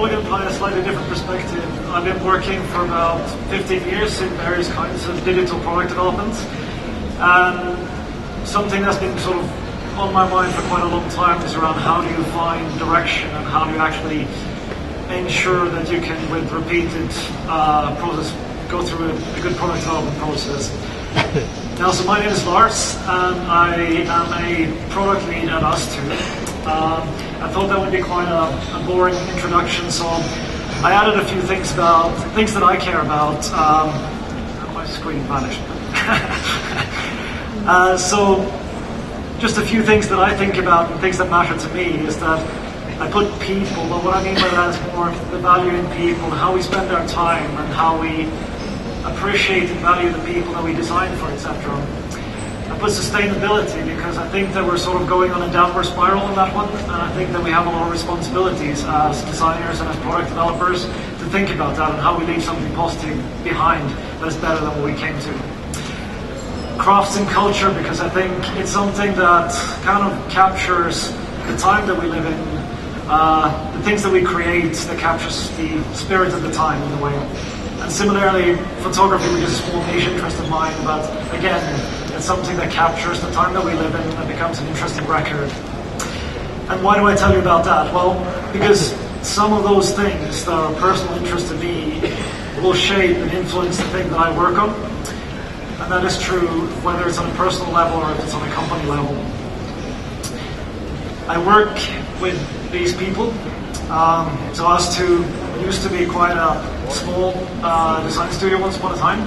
probably going to apply a slightly different perspective. I've been working for about 15 years in various kinds of digital product development. And something that's been sort of on my mind for quite a long time is around how do you find direction and how do you actually ensure that you can, with repeated process, go through a good product development process. Now, so my name is Lars, and I am a product lead at ustwo. I thought that would be quite a boring introduction, so I added a few things about things that I care about. My screen vanished. So, just a few things that I think about and things that matter to me is that I put people, but what I mean by that is more the value in people, how we spend our time and how we appreciate and value the people that we design for, etc. I put sustainability because I think that we're sort of going on a downward spiral on that one, and I think that we have a lot of responsibilities as designers and as product developers to think about that and how we leave something positive behind that is better than what we came to. Crafts and culture, because I think it's something that kind of captures the time that we live in, the things that we create, that captures the spirit of the time in a way. And similarly, photography, which is a small niche interest of mine, but again, it's something that captures the time that we live in and becomes an interesting record. And why do I tell you about that? Well, because some of those things that are of personal interest to me will shape and influence the thing that I work on. And that is true whether it's on a personal level or if it's on a company level. I work with these people. So ustwo used to be quite a small design studio once upon a time,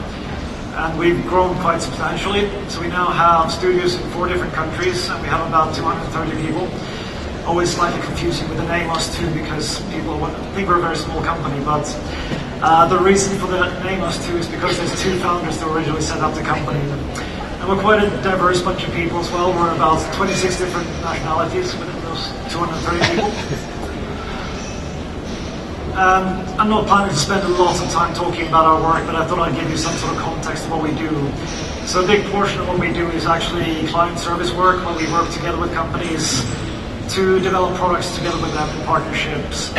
and we've grown quite substantially. So we now have studios in 4 different countries, and we have about 230 people. Always slightly confusing with the name ustwo because people think we're a very small company, but the reason for the name ustwo is because there's 2 founders that originally set up the company. And we're quite a diverse bunch of people as well. We're about 26 different nationalities within those 230 people. I'm not planning to spend a lot of time talking about our work, but I thought I'd give you some sort of context of what we do. So a big portion of what we do is actually client service work, where we work together with companies to develop products together with them in partnerships.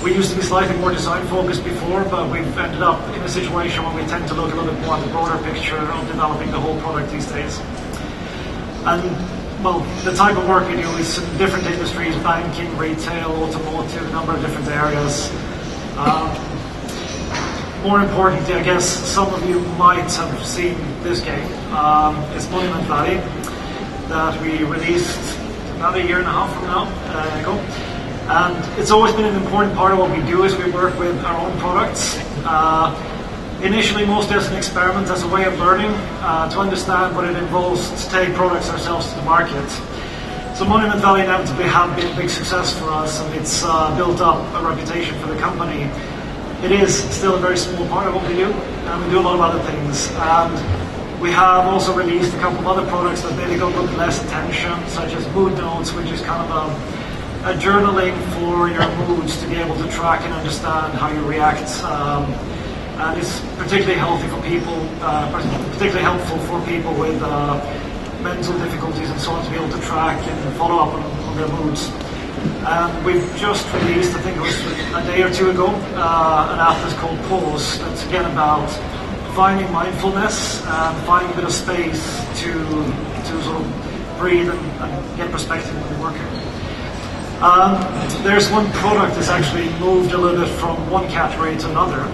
We used to be slightly more design focused before, but we've ended up in a situation where we tend to look a little bit more at the broader picture of developing the whole product these days. And well, the type of work we do is in different industries: banking, retail, automotive, a number of different areas. More importantly, I guess some of you might have seen this game. It's Monument Valley, that we released about a year and a half from now ago. And it's always been an important part of what we do is we work with our own products. Initially, mostly as an experiment, as a way of learning, to understand what it involves to take products ourselves to the market. So Monument Valley inevitably have been a big success for us, and it's built up a reputation for the company. It is still a very small part of what we do, and we do a lot of other things. And we have also released a couple of other products that maybe got a little less attention, such as Mood Notes, which is kind of a journaling for your moods to be able to track and understand how you react. And it's particularly healthy for people, particularly helpful for people with mental difficulties and so on, to be able to track and follow up on their moods. And we've just released, I think it was a day or 2 ago, an app that's called Pause. That's again about finding mindfulness and finding a bit of space to sort of breathe and get perspective when you're working. There's one product that's actually moved a little bit from one category to another,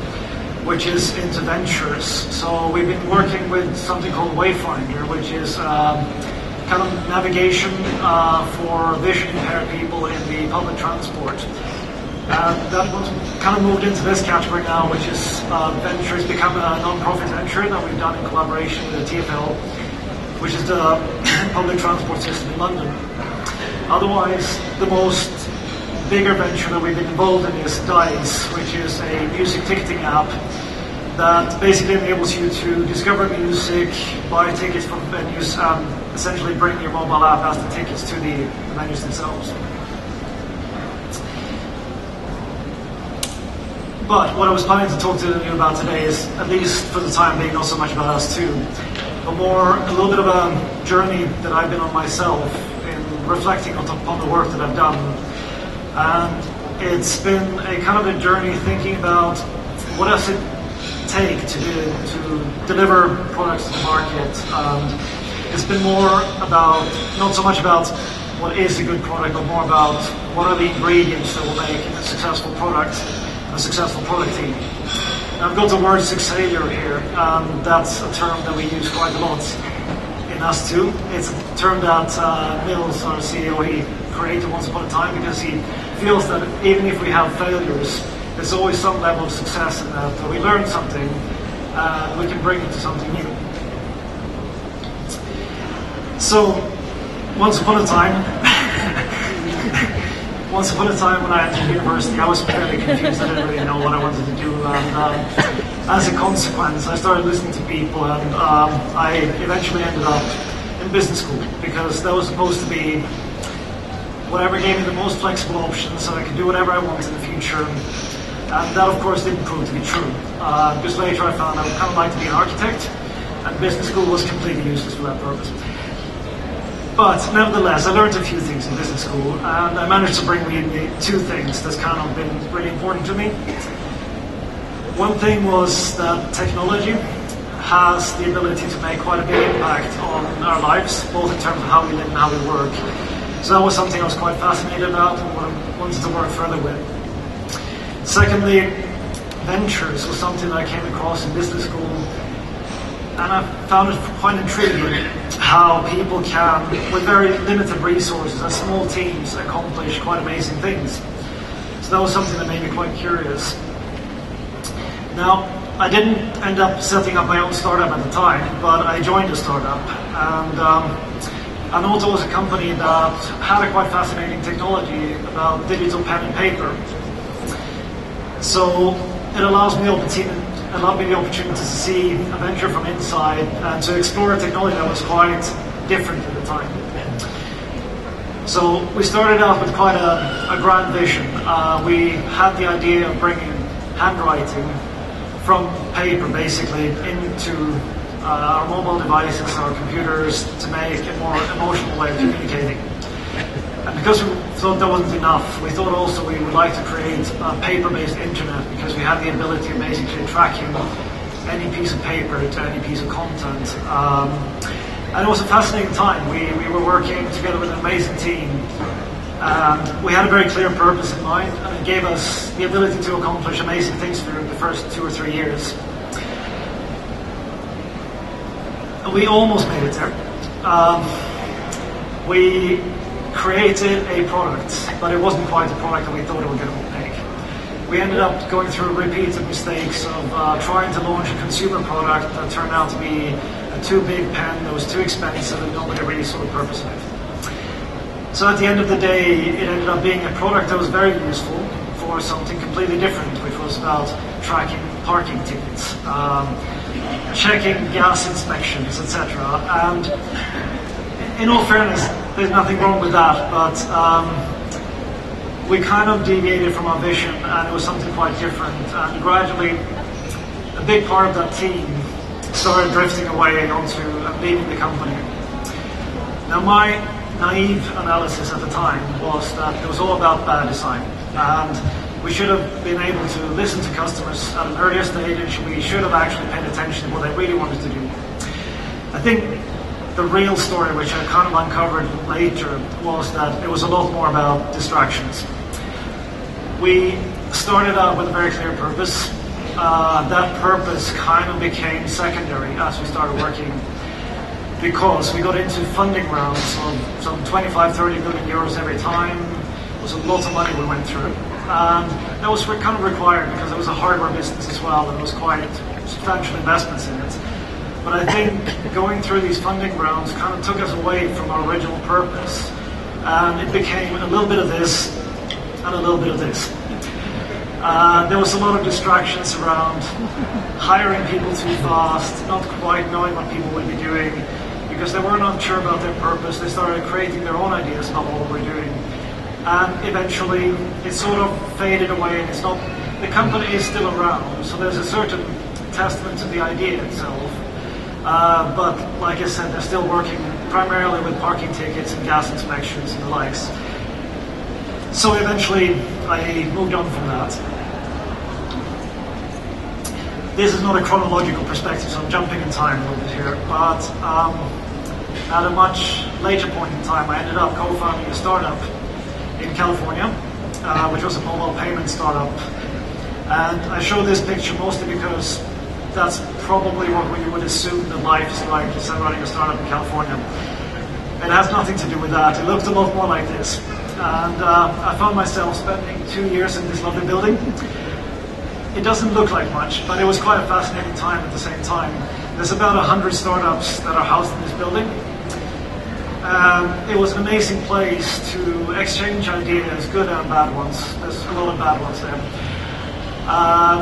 which is into ventures. So we've been working with something called Wayfinder, which is kind of navigation for vision impaired people in the public transport. That was kind of moved into this category now, which is venture. It's become a non-profit venture that we've done in collaboration with the TfL, which is the public transport system in London. Otherwise, the most bigger venture that we've been involved in is Dice, which is a music ticketing app that basically enables you to discover music, buy tickets from venues, and essentially bring your mobile app as the tickets to the venues themselves. But what I was planning to talk to you about today is, at least for the time being, not so much about ustwo, but more a little bit of a journey that I've been on myself in reflecting upon the work that I've done. And it's been a kind of a journey thinking about what does it take to deliver products to the market. It's been more about, not so much about what is a good product, but more about what are the ingredients that will make a successful product, a successful product team. I've got the word successor here. That's a term that we use quite a lot in ustwo. It's a term that Mills, our CEO, he created once upon a time because he feels that even if we have failures, there's always some level of success in that we learn something and we can bring it to something new. So, once upon a time when I entered university, I was fairly confused. I didn't really know what I wanted to do, and as a consequence, I started listening to people, and I eventually ended up in business school because that was supposed to be whatever gave me the most flexible options, so I could do whatever I wanted in the future. And that, of course, didn't prove to be true. Because later I found I would kind of like to be an architect, and business school was completely useless for that purpose. But nevertheless, I learned a few things in business school, and I managed to bring with me two things that's kind of been really important to me. One thing was that technology has the ability to make quite a big impact on our lives, both in terms of how we live and how we work. So that was something I was quite fascinated about and wanted to work further with. Secondly, ventures was something that I came across in business school, and I found it quite intriguing how people can, with very limited resources and small teams, accomplish quite amazing things. So that was something that made me quite curious. Now, I didn't end up setting up my own startup at the time, but I joined a startup, and Anoto was a company that had a quite fascinating technology about digital pen and paper. So it allowed me the opportunity to see a venture from inside and to explore a technology that was quite different at the time. So we started out with quite a grand vision. We had the idea of bringing handwriting from paper basically into our mobile devices, our computers, to make a more emotional way of communicating. And because we thought that wasn't enough, we thought also we would like to create a paper-based internet because we had the ability of basically tracking any piece of paper to any piece of content. And it was a fascinating time. We were working together with an amazing team. We had a very clear purpose in mind, and it gave us the ability to accomplish amazing things for the first 2 or 3 years. We almost made it there. We created a product, but it wasn't quite the product that we thought it was going to make. We ended up going through repeated mistakes of trying to launch a consumer product that turned out to be a too big pen that was too expensive and nobody really saw the purpose of it. So at the end of the day, it ended up being a product that was very useful for something completely different, which was about tracking parking tickets, checking gas inspections, etc. And in all fairness, there's nothing wrong with that, but we kind of deviated from our vision, and it was something quite different. And gradually, a big part of that team started drifting away onto leaving the company. Now, my naive analysis at the time was that it was all about bad design, and we should have been able to listen to customers at an earlier stage. We should have actually paid attention to what they really wanted to do. I think the real story, which I kind of uncovered later, was that it was a lot more about distractions. We started out with a very clear purpose. That purpose kind of became secondary as we started working, because we got into funding rounds of some 25-30 million euros every time. It was a lot of money we went through. And that was kind of required because it was a hardware business as well, and there was quite substantial investments in it. But I think going through these funding rounds kind of took us away from our original purpose. And it became a little bit of this and a little bit of this. There was a lot of distractions around hiring people too fast, not quite knowing what people would be doing, because they were not sure about their purpose. They started creating their own ideas about what we were doing. And eventually it sort of faded away, and it's not, the company is still around, so there's a certain testament to the idea itself. But like I said, they're still working primarily with parking tickets and gas inspections and the likes. So eventually I moved on from that. This is not a chronological perspective, so I'm jumping in time a little bit here, but at a much later point in time, I ended up co-founding a startup in California, which was a mobile payment startup. And I show this picture mostly because that's probably what we would assume that life is like, is running a startup in California. It has nothing to do with that. It looked a lot more like this. And I found myself spending 2 years in this lovely building. It doesn't look like much, but it was quite a fascinating time at the same time. There's about 100 startups that are housed in this building. It was an amazing place to exchange ideas, good and bad ones. There's a lot of bad ones there.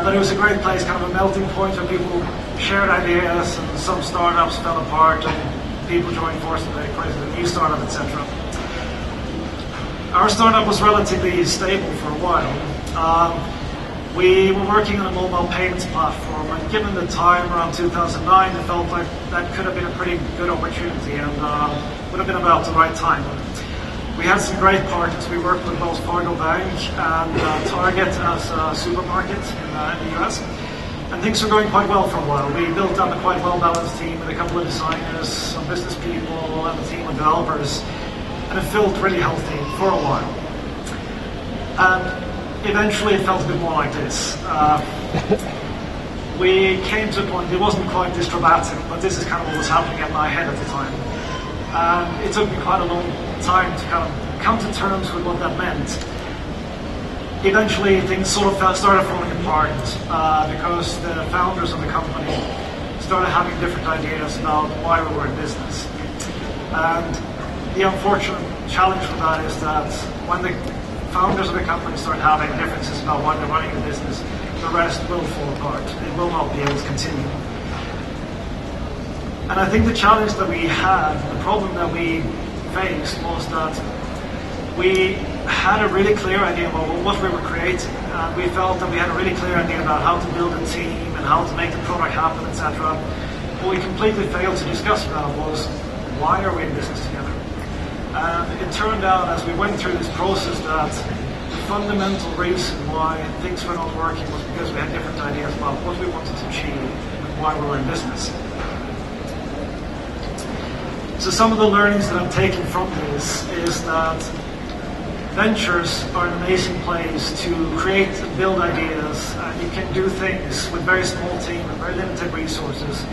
But it was a great place, kind of a melting point where people shared ideas, and some startups fell apart, and people joined forces, they created a new startup, etc. Our startup was relatively stable for a while. We were working on a mobile payments platform, and given the time around 2009, it felt like that could have been a pretty good opportunity and would have been about the right time. We had some great partners. We worked with both Fargo Bank and Target as a supermarket in the US. And things were going quite well for a while. We built up a quite well-balanced team with a couple of designers, some business people, and a team of developers. And it felt really healthy for a while. And eventually it felt a bit more like this. We came to a point, it wasn't quite this dramatic, but this is kind of what was happening in my head at the time. It took me quite a long time to kind of come to terms with what that meant. Eventually things sort of started falling apart because the founders of the company started having different ideas about why we were in business. And the unfortunate challenge with that is that when the founders of the company start having differences about why they're running the business, the rest will fall apart. It will not be able to continue. And I think the challenge that we had, the problem that we faced, was that we had a really clear idea about what we were creating. We felt that we had a really clear idea about how to build a team and how to make the product happen, etc. What we completely failed to discuss about was, why are we in business together? And it turned out as we went through this process that the fundamental reason why things were not working was because we had different ideas about what we wanted to achieve and why we were in business. So some of the learnings that I'm taking from this is that ventures are an amazing place to create and build ideas, and you can do things with very small team and very limited resources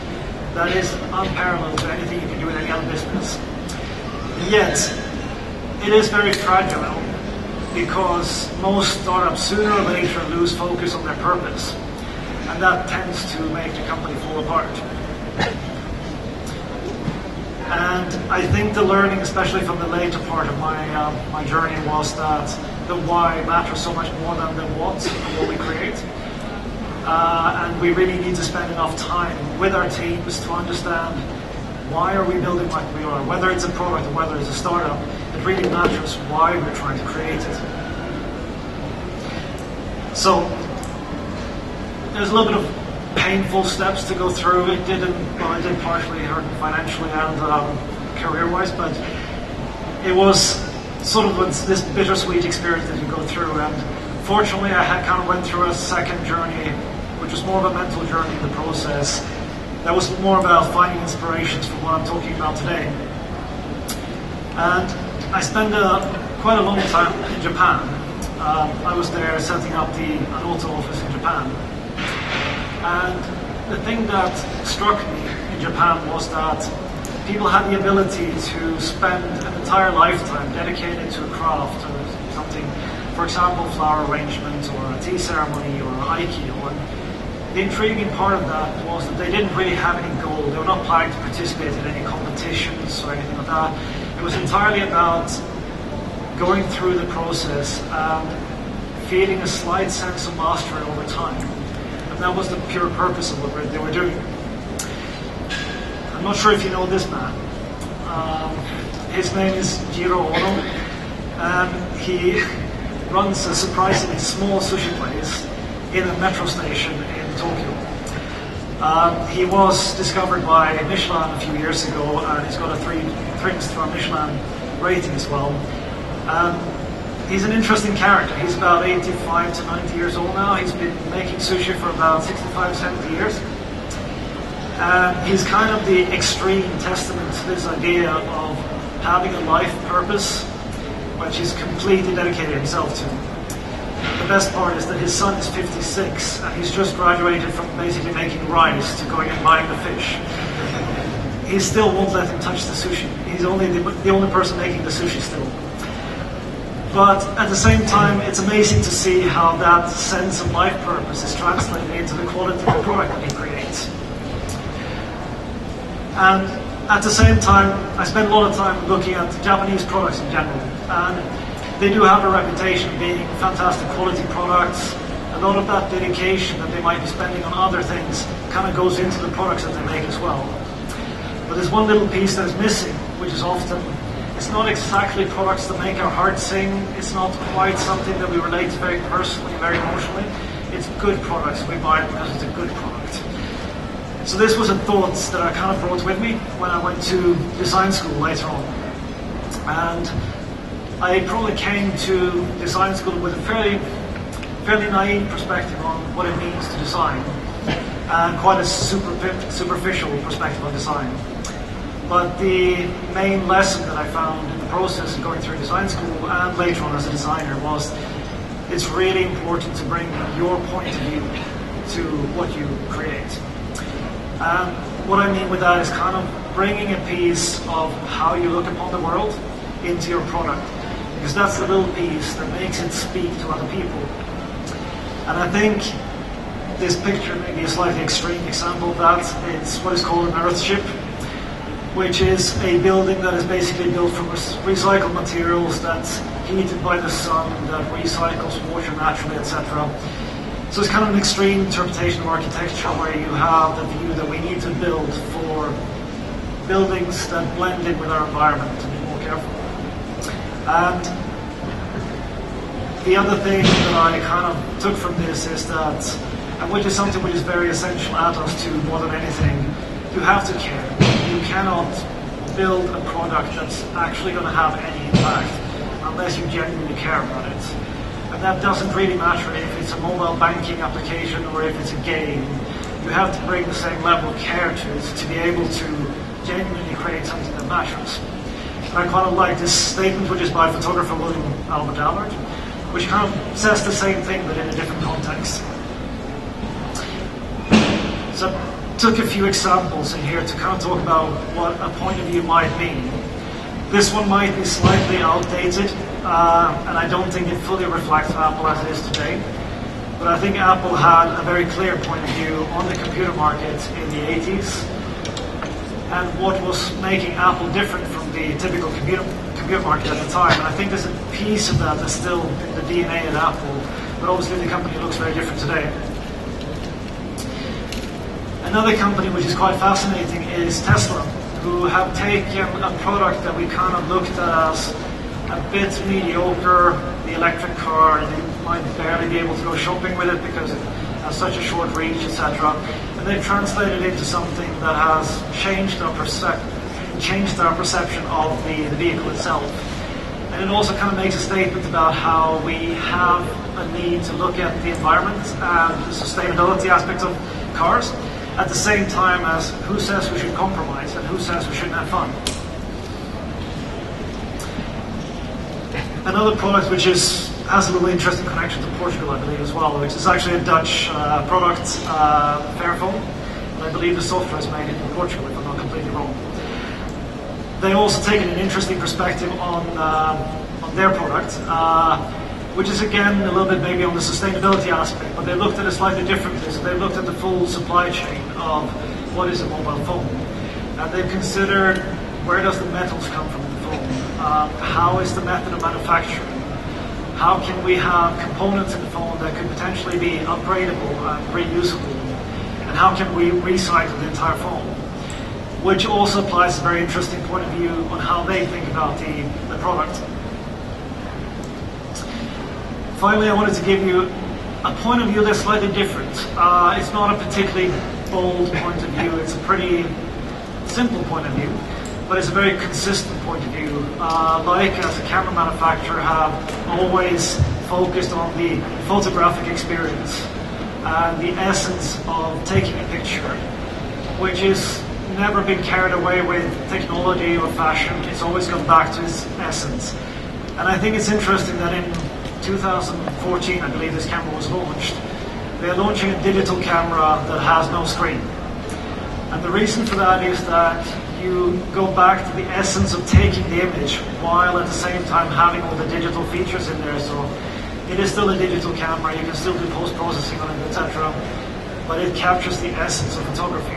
that is unparalleled to anything you can do in any other business. Yet, it is very fragile because most startups sooner or later lose focus on their purpose, and that tends to make the company fall apart. And I think the learning, especially from the later part of my journey, was that the why matters so much more than the what of what we create. And we really need to spend enough time with our teams to understand why are we building like we are, whether it's a product or whether it's a startup. It really matters why we're trying to create it. So there's a little bit of painful steps to go through. It did partially hurt me financially and career-wise, but it was sort of this bittersweet experience that you go through. And fortunately, I kind of went through a second journey, which was more of a mental journey in the process. That was more about finding inspirations for what I'm talking about today. And I spent quite a long time in Japan. I was there setting up an auto office in Japan. And the thing that struck me in Japan was that people had the ability to spend an entire lifetime dedicated to a craft or something. For example, flower arrangement or a tea ceremony or Aikido. And the intriguing part of that was that they didn't really have any goal. They were not planning to participate in any competitions or anything like that. It was entirely about going through the process and feeling a slight sense of mastery over time. And that was the pure purpose of what they were doing. I'm not sure if you know this man. His name is Jiro Ono, and he runs a surprisingly small sushi place in a metro station in Tokyo. He was discovered by Michelin a few years ago, and he's got a 3 star Michelin rating as well. he's an interesting character. He's about 85 to 90 years old now. He's been making sushi for about 65, 70 years. And he's kind of the extreme testament to this idea of having a life purpose, which he's completely dedicated himself to. The best part is that his son is 56, and he's just graduated from basically making rice to going and buying the fish. He still won't let him touch the sushi. He's only the only person making the sushi still. But at the same time, it's amazing to see how that sense of life purpose is translated into the quality of the product that he creates. And at the same time, I spend a lot of time looking at Japanese products in general. And they do have a reputation of being fantastic quality products. A lot of that dedication that they might be spending on other things kind of goes into the products that they make as well. But there's one little piece that is missing, which is often, it's not exactly products that make our hearts sing. It's not quite something that we relate to very personally, very emotionally. It's good products. We buy it because it's a good product. So this was a thought that I kind of brought with me when I went to design school later on. And I probably came to design school with a fairly naive perspective on what it means to design, and quite a superficial perspective on design. But the main lesson that I found in the process of going through design school and later on as a designer was it's really important to bring your point of view to what you create. And what I mean with that is kind of bringing a piece of how you look upon the world into your product, because that's the little piece that makes it speak to other people. And I think this picture may be a slightly extreme example of that. It's what is called an earthship, which is a building that is basically built from recycled materials that's heated by the sun, that recycles water naturally, etc. So it's kind of an extreme interpretation of architecture where you have the view that we need to build for buildings that blend in with our environment and be more careful. And the other thing that I kind of took from this is that, and which is something which is very essential at us too, more than anything, you have to care. You cannot build a product that's actually going to have any impact unless you genuinely care about it. And that doesn't really matter if it's a mobile banking application or if it's a game. You have to bring the same level of care to it to be able to genuinely create something that matters. And I kind of like this statement, which is by photographer William Albert Allard, which kind of says the same thing but in a different context. So I took a few examples in here to kind of talk about what a point of view might mean. This one might be slightly outdated, and I don't think it fully reflects Apple as it is today. But I think Apple had a very clear point of view on the computer market in the 80s, and what was making Apple different from the typical computer market at the time. And I think there's a piece of that that's still in the DNA at Apple, but obviously the company looks very different today. Another company which is quite fascinating is Tesla, who have taken a product that we kind of looked at as a bit mediocre, the electric car, you might barely be able to go shopping with it because it has such a short reach, etc. And they've translated it into something that has changed our perception of the vehicle itself. And it also kind of makes a statement about how we have a need to look at the environment and the sustainability aspects of cars, at the same time as who says we should compromise and who says we shouldn't have fun. Another product which has a little interesting connection to Portugal, I believe, as well, which is actually a Dutch product, Fairphone. And I believe the software is made in Portugal, if I'm not completely wrong. They also taken an interesting perspective on their product, which is again a little bit maybe on the sustainability aspect, but they looked at it slightly differently. So they looked at the full supply chain of what is a mobile phone. And they've considered where does the metals come from in the phone? How is the method of manufacturing? How can we have components in the phone that could potentially be upgradable and reusable? And how can we recycle the entire phone? Which also applies a very interesting point of view on how they think about the product. Finally, I wanted to give you a point of view that's slightly different. It's not a particularly bold point of view, it's a pretty simple point of view. but it's a very consistent point of view. Like as a camera manufacturer have always focused on the photographic experience and the essence of taking a picture, which is never been carried away with technology or fashion. It's always gone back to its essence. And I think it's interesting that in 2014, I believe this camera was launched, they're launching a digital camera that has no screen. And the reason for that is that you go back to the essence of taking the image while at the same time having all the digital features in there. So it is still a digital camera, you can still do post-processing on it, etc. But it captures the essence of photography.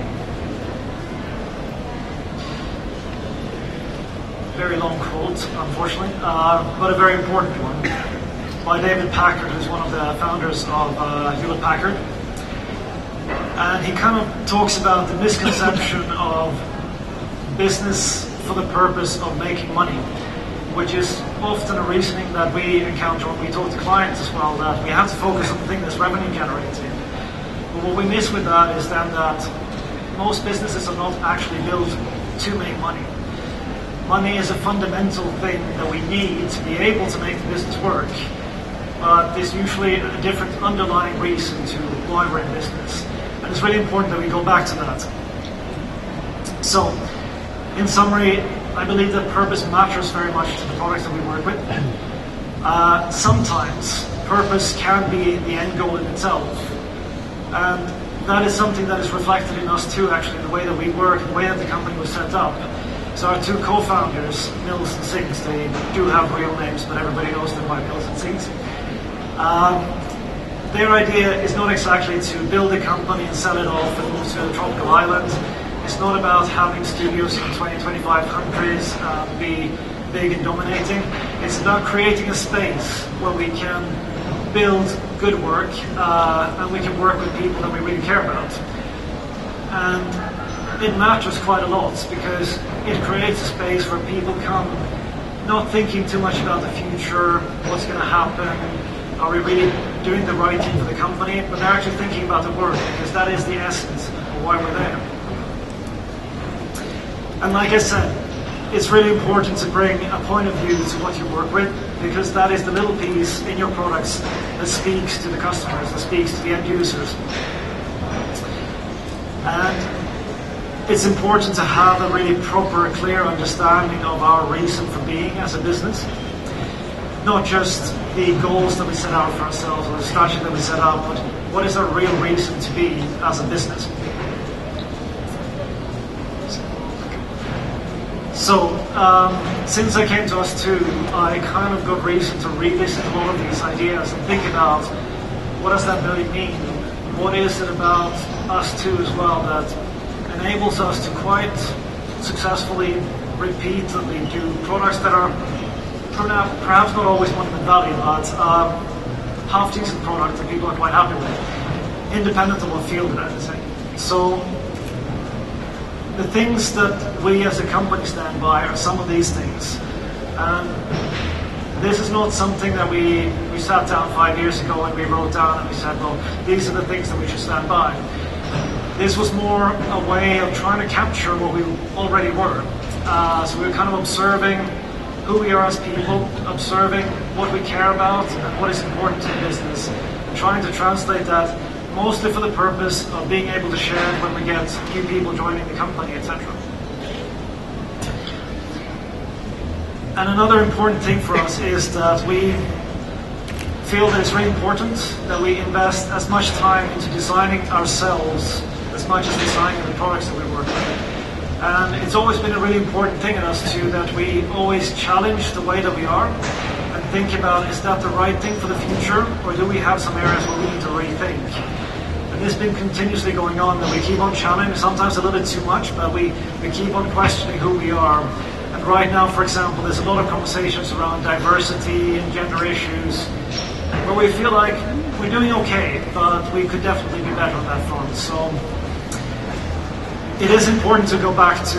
Very long quote, unfortunately, but a very important one, by David Packard, who's one of the founders of Hewlett-Packard. And he kind of talks about the misconception of business for the purpose of making money, which is often a reasoning that we encounter when we talk to clients as well, that we have to focus on the thing that's revenue generating. But what we miss with that is then that most businesses are not actually built to make money. Money is a fundamental thing that we need to be able to make the business work, but there's usually a different underlying reason to why we're in business. And it's really important that we go back to that. So, in summary, I believe that purpose matters very much to the products that we work with. Sometimes purpose can be the end goal in itself. And that is something that is reflected in us too, actually, the way that we work, the way that the company was set up. So our two co-founders, Mills and Sings, they do have real names, but everybody knows them by Mills and Sings. Their idea is not exactly to build a company and sell it off and move to a tropical island. It's not about having studios in 20, 25 countries, be big and dominating. It's about creating a space where we can build good work and we can work with people that we really care about. And it matters quite a lot because it creates a space where people come not thinking too much about the future, what's going to happen, are we really doing the right thing for the company, but they're actually thinking about the work because that is the essence of why we're there. And like I said, it's really important to bring a point of view to what you work with because that is the little piece in your products that speaks to the customers, that speaks to the end users. And it's important to have a really proper, clear understanding of our reason for being as a business. Not just the goals that we set out for ourselves or the strategy that we set out, but what is our real reason to be as a business. So, since I came to us too, I kind of got reason to revisit a lot of these ideas and think about what does that really mean? What is it about us too as well that enables us to quite successfully, repeatedly do products that are perhaps not always Monument Valley, but half-decent product that people are quite happy with, independent of what field they're in. So the things that we as a company stand by are some of these things. And this is not something that we sat down 5 years ago and we wrote down and we said, well, these are the things that we should stand by. This was more a way of trying to capture what we already were. So we were kind of observing who we are as people, observing what we care about and what is important to the business, and trying to translate that mostly for the purpose of being able to share it when we get new people joining the company, etc. And another important thing for us is that we feel that it's really important that we invest as much time into designing ourselves as much as designing the products that we work with. And it's always been a really important thing in us too that we always challenge the way that we are and think about, is that the right thing for the future, or do we have some areas where we need to rethink? And this has been continuously going on, that we keep on challenging, sometimes a little bit too much, but we keep on questioning who we are. And right now, for example, there's a lot of conversations around diversity and gender issues, where we feel like we're doing okay, but we could definitely be better on that front. So it is important to go back to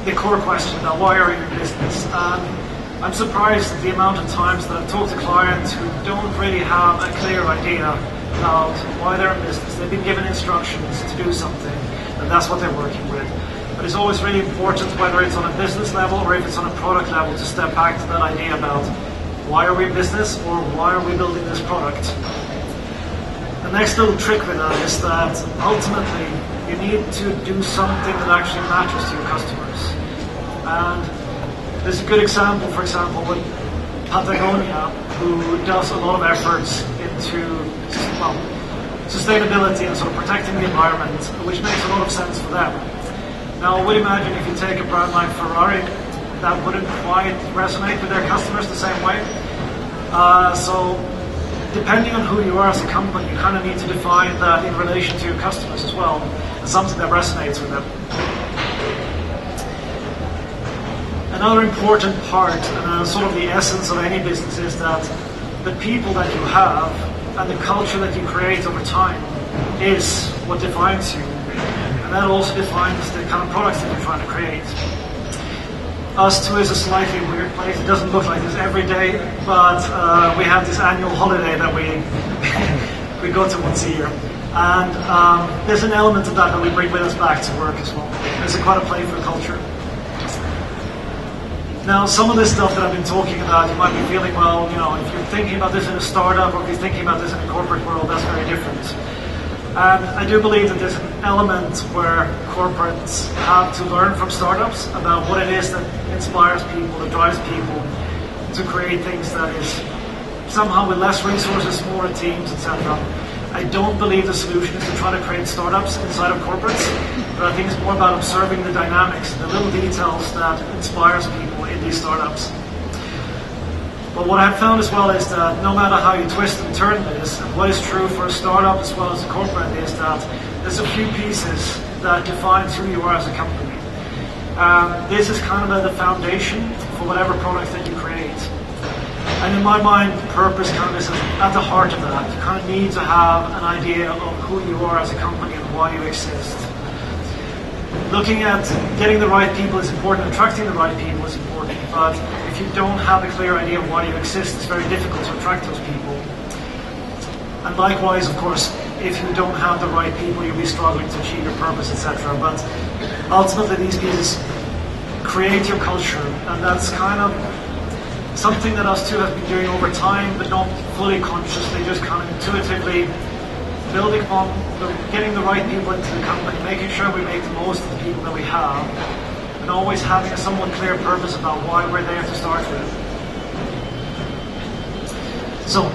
the core question about why are you in business? I'm surprised at the amount of times that I've talked to clients who don't really have a clear idea about why they're in business. They've been given instructions to do something, and that's what they're working with. But But it's always really important, whether it's on a business level or if it's on a product level, to step back to that idea about why are we in business or why are we building this product. The next little trick with that is that ultimately you need to do something that actually matters to your customers. And there's a good example, for example, with Patagonia, who does a lot of efforts into sustainability and sort of protecting the environment, which makes a lot of sense for them. Now, I would imagine if you take a brand like Ferrari, that wouldn't quite resonate with their customers the same way. So depending on who you are as a company, you kind of need to define that in relation to your customers as well, and something that resonates with them. Another important part, and sort of the essence of any business, is that the people that you have and the culture that you create over time is what defines you. And that also defines the kind of products that you're trying to create. ustwo is a slightly weird place. It doesn't look like this every day, but we have this annual holiday that we go to once a year. And there's an element of that we bring with us back to work as well. There's quite a playful culture. Now, some of this stuff that I've been talking about, you might be feeling, well, if you're thinking about this in a startup or if you're thinking about this in a corporate world, that's very different. And I do believe that there's an element where corporates have to learn from startups about what it is that inspires people, that drives people to create things that is somehow with less resources, smaller teams, etc. I don't believe the solution is to try to create startups inside of corporates, but I think it's more about observing the dynamics, the little details that inspires people in these startups. But what I've found as well is that no matter how you twist and turn this, and what is true for a startup as well as a corporate, is that there's a few pieces that define who you are as a company. This is kind of the foundation for whatever product that you create. And in my mind, purpose kind of is at the heart of that. You kind of need to have an idea of who you are as a company and why you exist. Looking at getting the right people is important, attracting the right people is important, but if you don't have a clear idea of why you exist, it's very difficult to attract those people. And likewise, of course, if you don't have the right people, you'll be struggling to achieve your purpose, etc. But ultimately, these pieces create your culture, and that's kind of something that ustwo have been doing over time, but not fully consciously, just kind of intuitively building on getting the right people into the company, making sure we make the most of the people that we have, and always having a somewhat clear purpose about why we're there to start with. So,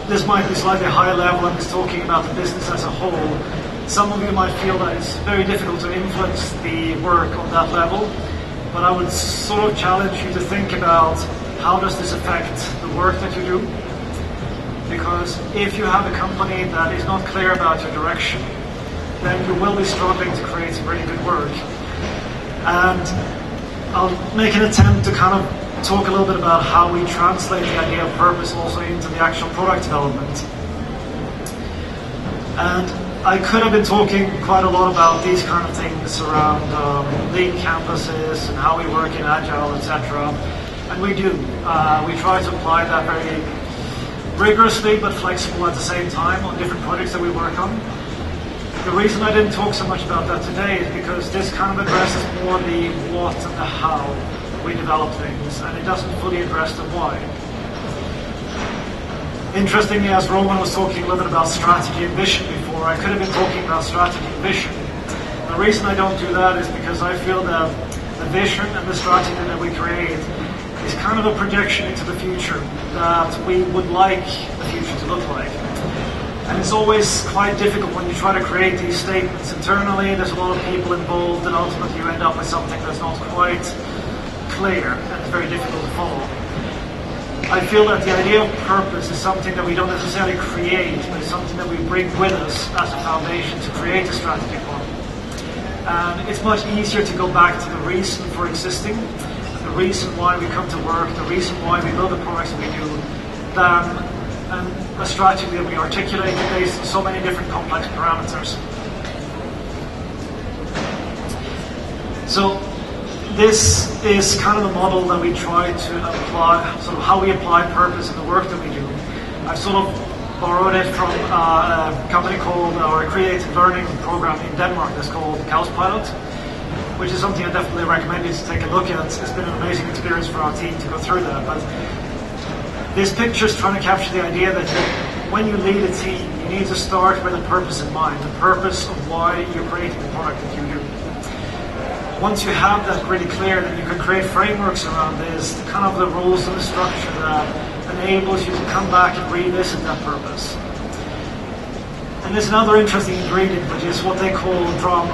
this might be slightly higher level. I'm just talking about the business as a whole. Some of you might feel that it's very difficult to influence the work on that level, but I would sort of challenge you to think about how does this affect the work that you do? Because if you have a company that is not clear about your direction, then you will be struggling to create some really good work. And I'll make an attempt to kind of talk a little bit about how we translate the idea of purpose also into the actual product development. And I could have been talking quite a lot about these kind of things around lean campuses and how we work in Agile, etc. And we do. We try to apply that very rigorously but flexible at the same time on different projects that we work on. The reason I didn't talk so much about that today is because this kind of addresses more the what and the how we develop things, and it doesn't fully address the why. Interestingly, as Roman was talking a little bit about strategy and vision before, I could have been talking about strategy and vision. The reason I don't do that is because I feel that the vision and the strategy that we create is kind of a projection into the future that we would like the future to look like. And it's always quite difficult when you try to create these statements internally. There's a lot of people involved, and ultimately you end up with something that's not quite clear and it's very difficult to follow. I feel that the idea of purpose is something that we don't necessarily create, but it's something that we bring with us as a foundation to create a strategy upon. And it's much easier to go back to the reason for existing, the reason why we come to work, the reason why we build the products that we do, than a strategy that we articulate based on so many different complex parameters. So this is kind of the model that we try to apply, sort of how we apply purpose in the work that we do. I've sort of borrowed it from a company called, or a creative learning program in Denmark that's called Cowspilot. which is something I definitely recommend you to take a look at. It's been an amazing experience for our team to go through that. But this picture is trying to capture the idea that when you lead a team, you need to start with a purpose in mind, the purpose of why you're creating the product that you do. Once you have that really clear, then you can create frameworks around this, kind of the rules and the structure that enables you to come back and revisit that purpose. And there's another interesting ingredient, which is what they call drama.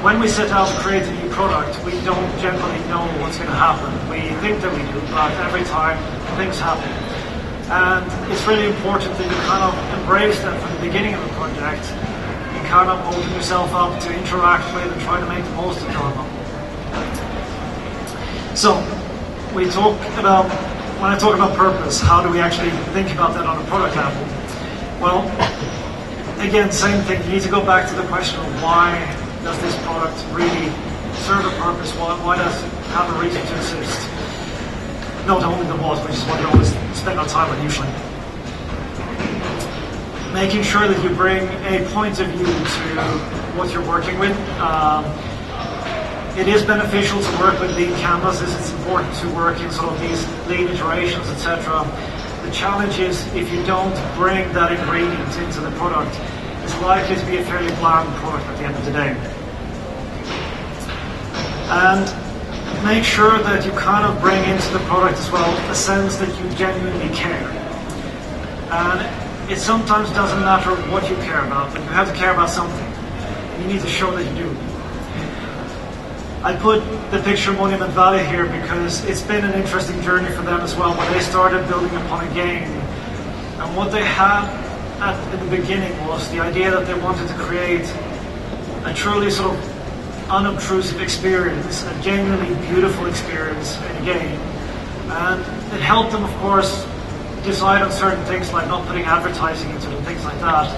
When we set out to create a new product, we don't generally know what's going to happen. We think that we do, but every time things happen. And it's really important that you kind of embrace that from the beginning of the project. You kind of open yourself up to interact with and try to make the most of drama. So, when I talk about purpose, how do we actually think about that on a product level? Well, again, same thing. You need to go back to the question of why does this product really serve a purpose? Why does it have a reason to exist? Not only the what, which is what we always spend our time on usually. Making sure that you bring a point of view to what you're working with. It is beneficial to work with lean canvases. It's important to work in sort of these lean iterations, etc. The challenge is if you don't bring that ingredient into the product, it's likely to be a fairly bland product at the end of the day. And make sure that you kind of bring into the product as well a sense that you genuinely care. And it sometimes doesn't matter what you care about, but you have to care about something. You need to show that you do. I put the picture of Monument Valley here because it's been an interesting journey for them as well, when they started building upon a game. And what they had in the beginning was the idea that they wanted to create a truly sort of unobtrusive experience, a genuinely beautiful experience in a game. And it helped them, of course, decide on certain things like not putting advertising into them, things like that.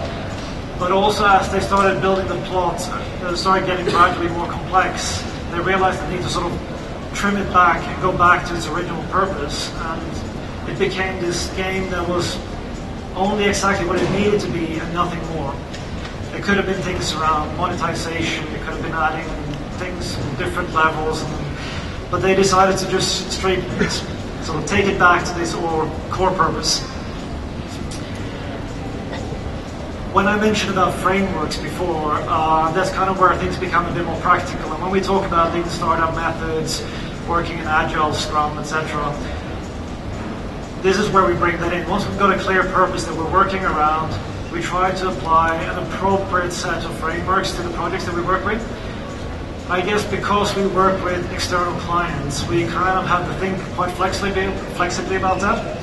But also as they started building the plot, they started getting gradually more complex. They realized they need to sort of trim it back and go back to its original purpose. And it became this game that was only exactly what it needed to be and nothing more. It could have been things around monetization, it could have been adding things at different levels, but they decided to just sort of take it back to this core purpose. When I mentioned about frameworks before, that's kind of where things become a bit more practical. And when we talk about lean startup methods, working in Agile, Scrum, etc., this is where we bring that in. Once we've got a clear purpose that we're working around, we try to apply an appropriate set of frameworks to the projects that we work with. I guess because we work with external clients, we kind of have to think quite flexibly about that.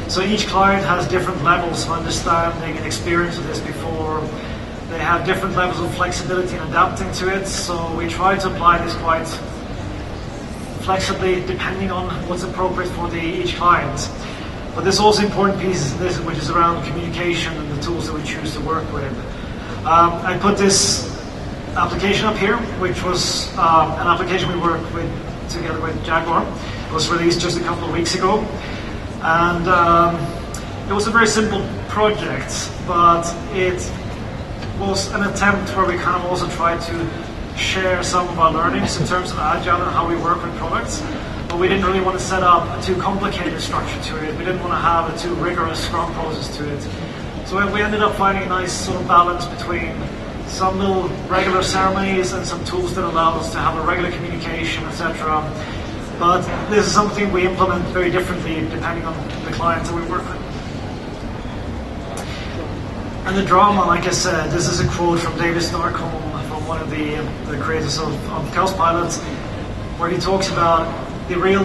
So each client has different levels of understanding and experience of this before. They have different levels of flexibility and adapting to it. So we try to apply this quite flexibly depending on what's appropriate for each client. But there's also important pieces of this, which is around communication and the tools that we choose to work with. I put this application up here, which was an application we worked with together with Jaguar. It was released just a couple of weeks ago. And it was a very simple project, but it was an attempt where we kind of also tried to share some of our learnings in terms of Agile and how we work with products. But we didn't really want to set up a too complicated structure to it. We didn't want to have a too rigorous Scrum process to it. So we ended up finding a nice sort of balance between some little regular ceremonies and some tools that allowed us to have a regular communication, etc. But this is something we implement very differently depending on the clients that we work with. And the drama, like I said, this is a quote from David Starcombe, from one of the creators of Cowspilot, where he talks about the real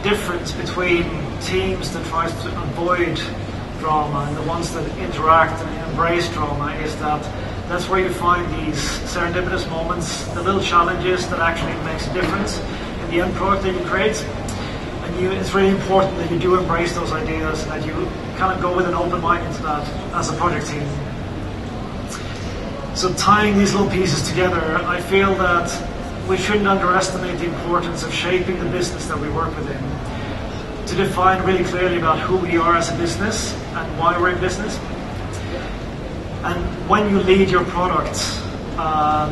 difference between teams that tries to avoid drama and the ones that interact and embrace drama is that that's where you find these serendipitous moments, the little challenges that actually makes a difference in the end product that you create. And it's really important that you do embrace those ideas and that you kind of go with an open mind into that as a project team. So tying these little pieces together, I feel that we shouldn't underestimate the importance of shaping the business that we work within, to define really clearly about who we are as a business and why we're in business. And when you lead your product,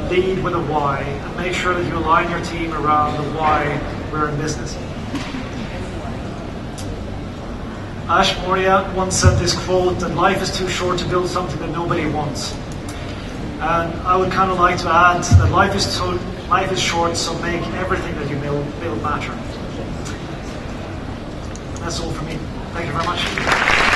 lead with a why, and make sure that you align your team around the why we're in business. Ash Maurya once said this quote, that life is too short to build something that nobody wants. And I would kind of like to add that life is short, so make everything that you build matter. That's all for me. Thank you very much.